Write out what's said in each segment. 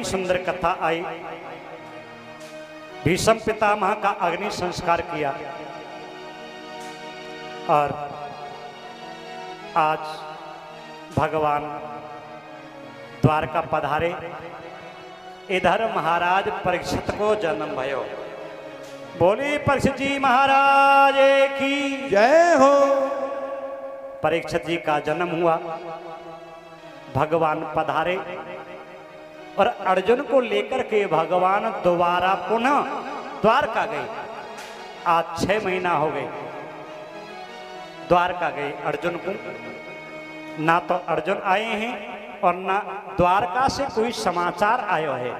सुंदर कथा आई। भीष्म पितामह का अग्नि संस्कार किया और आज भगवान द्वारका पधारे। इधर महाराज परीक्षित को जन्म भयो। बोली परीक्षित जी महाराज की जय हो। परीक्षित जी का जन्म हुआ, भगवान पधारे और अर्जुन को लेकर के भगवान दोबारा पुनः द्वारका गए। आज 6 महीना हो गए द्वारका गए अर्जुन को। ना तो अर्जुन आए हैं और ना द्वारका से कोई समाचार आयो है।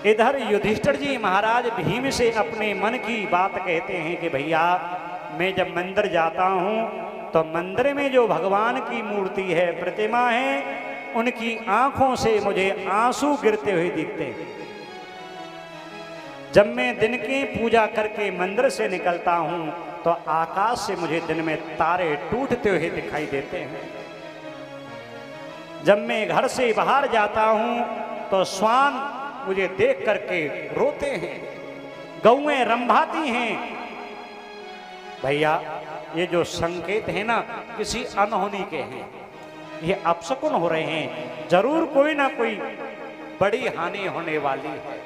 इधर युधिष्ठिर जी महाराज भीम से अपने मन की बात कहते हैं कि भैया मैं जब मंदिर जाता हूं तो मंदिर में जो भगवान की मूर्ति है, प्रतिमा है, उनकी आंखों से मुझे आंसू गिरते हुए दिखते हैं। जब मैं दिन की पूजा करके मंदिर से निकलता हूं तो आकाश से मुझे दिन में तारे टूटते हुए दिखाई देते हैं। जब मैं घर से बाहर जाता हूं तो श्वान मुझे देख करके रोते हैं, गौएं रंभाती हैं। भैया ये जो संकेत है ना किसी अनहोनी के हैं, ये अपशकुन हो रहे हैं, जरूर कोई ना कोई बड़ी हानि होने वाली है।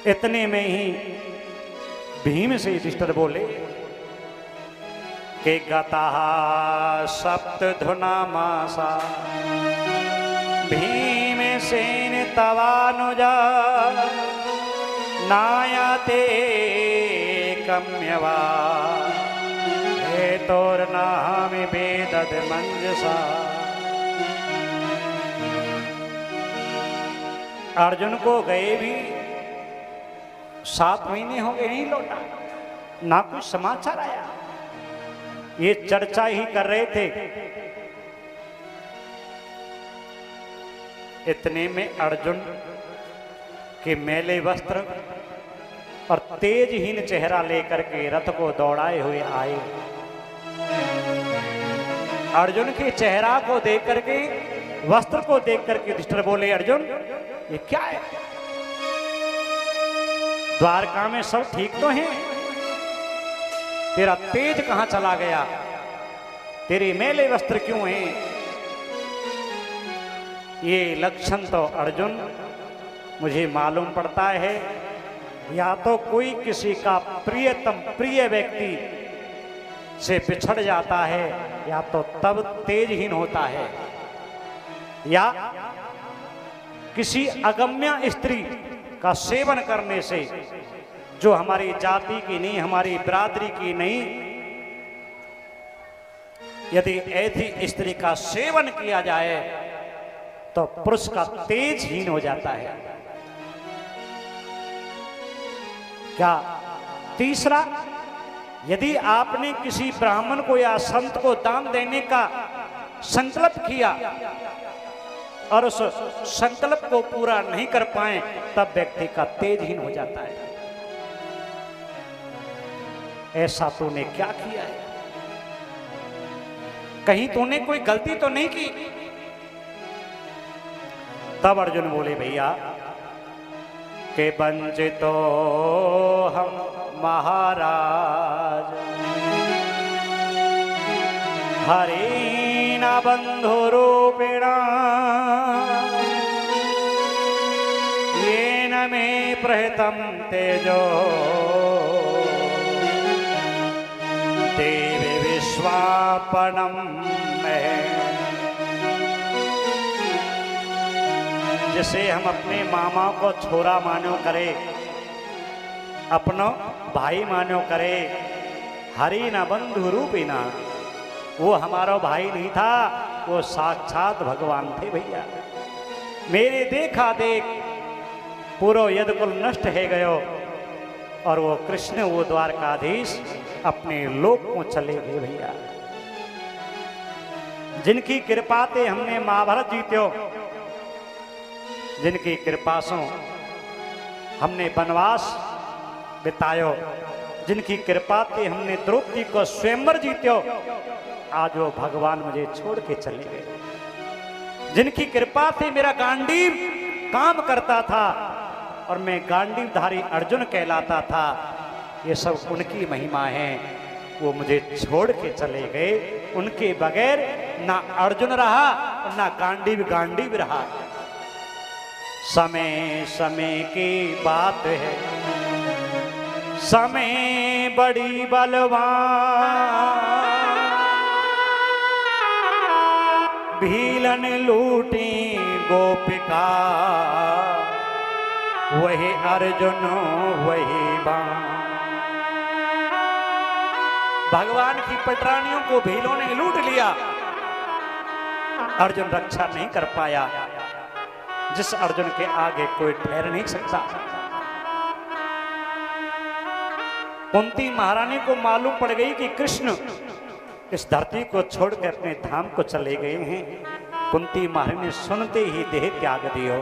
इतने में ही भीम से युधिष्ठिर बोले कि गतः सप्तधुना मासा भीमसेन तवानुजा नायते कम्यवा हेतोर्नाहमि वेदद मंजसा। अर्जुन को गए भी 7 महीने हो गए, नहीं लौटा, ना कुछ समाचार आया। ये चर्चा ही कर रहे थे। इतने में अर्जुन के मैले वस्त्र और तेजहीन चेहरा लेकर के रथ को दौड़ाए हुए आए। अर्जुन के चेहरा को देख करके, वस्त्र को देख करके युधिष्ठिर बोले अर्जुन ये क्या है? द्वारका में सब ठीक तो हैं, तेरा तेज कहां चला गया? तेरे मेले वस्त्र क्यों हैं? ये लक्षण तो अर्जुन मुझे मालूम पड़ता है, या तो कोई किसी का प्रियतम प्रिय व्यक्ति से बिछड़ जाता है, या तो तब तेजहीन होता है, या किसी अगम्य स्त्री का सेवन करने से, जो हमारी जाति की नहीं, हमारी बिरादरी की नहीं, यदि ऐसी स्त्री का सेवन किया जाए तो पुरुष का तेजहीन हो जाता है। क्या? तीसरा, यदि आपने किसी ब्राह्मण को या संत को दान देने का संकल्प किया और उस संकल्प को पूरा नहीं कर पाए, तब व्यक्ति का तेजहीन हो जाता है। ऐसा तूने क्या किया है? कहीं तूने कोई गलती तो नहीं की? तब अर्जुन बोले भैया के वंचितो हम महाराज हरि न बंधु रूपिणा येन मे प्रहितं तेजो देवी विश्वापनम में। जिसे हम अपने मामा को छोरा मानो करे, अपनो भाई मानो करे, हरि न बंधु रूपिना, वो हमारा भाई नहीं था, वो साक्षात भगवान थे भैया। मेरे देखा देख पूरो यदकुल नष्ट है गयो, और वो कृष्ण वो द्वारकाधीश अपने लोक को चले गए भैया। जिनकी कृपा ते हमने महाभारत जीत्यो, जिनकी कृपा से हमने वनवास बितायो, जिनकी कृपा से हमने द्रौपदी को स्वयंवर जीत्यो, आज वो भगवान मुझे छोड़ के चले गए। जिनकी कृपा से मेरा गांडीव काम करता था और मैं गांडीवधारी अर्जुन कहलाता था, ये सब उनकी महिमा है। वो मुझे छोड़ के चले गए, उनके बगैर ना अर्जुन रहा और ना गांडीव रहा। समय समय की बात है, समय बड़ी बलवान, भीलन लूटी गोपिका, वही अर्जुन वही बाण। भगवान की पटरानियों को भीलों ने लूट लिया, अर्जुन रक्षा नहीं कर पाया। जिस अर्जुन के आगे कोई ठहर नहीं सकता। कुंती महारानी को मालूम पड़ गई कि कृष्ण इस धरती को छोड़कर अपने धाम को चले गए हैं। कुंती महारानी ने सुनते ही देह त्याग दियो,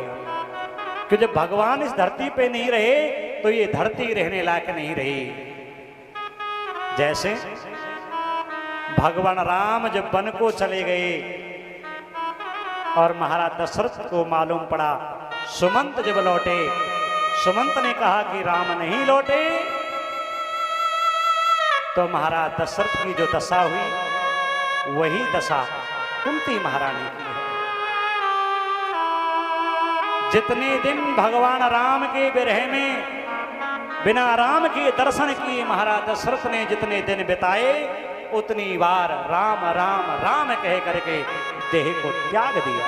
कि जब भगवान इस धरती पे नहीं रहे तो ये धरती रहने लायक नहीं रही। जैसे भगवान राम जब वन को चले गए और महाराज दशरथ को मालूम पड़ा, सुमंत जब लौटे, सुमंत ने कहा कि राम नहीं लौटे, तो महाराज दशरथ की जो दशा हुई वही दशा कुंती महारानी की है। जितने दिन भगवान राम के विरह में बिना राम के दर्शन किए महाराज दशरथ ने जितने दिन बिताए, उतनी बार राम राम राम कह करके देह को त्याग दिया।